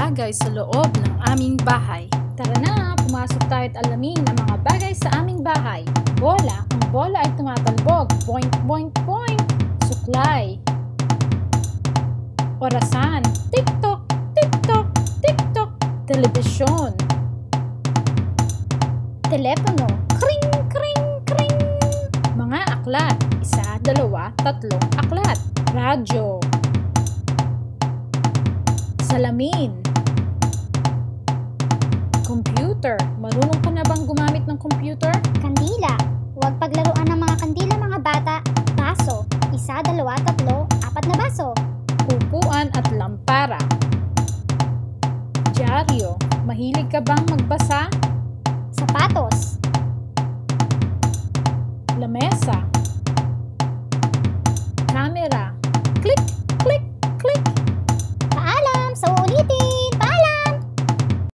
bagay sa loob ng aming bahay. Tara na, pumasok tayo at alamin ang mga bagay sa aming bahay. Bola. Ang bola ay tumatalbog. Boink, boink, boink. Suklay. Orasan. Tik-tok, tik-tok, tik-tok. Telebisyon. Telepono. Kring, kring, kring. Mga aklat. 1, 2, 3 aklat. Radyo. Salamin. Computer. Marunong ka na bang gumamit ng computer? Kandila. Huwag paglaruan ng mga kandila mga bata. Baso. 1, 2, 3, 4 na baso. Upuan at lampara. Dyaryo. Mahilig ka bang magbasa? Sapatos. Lamesa.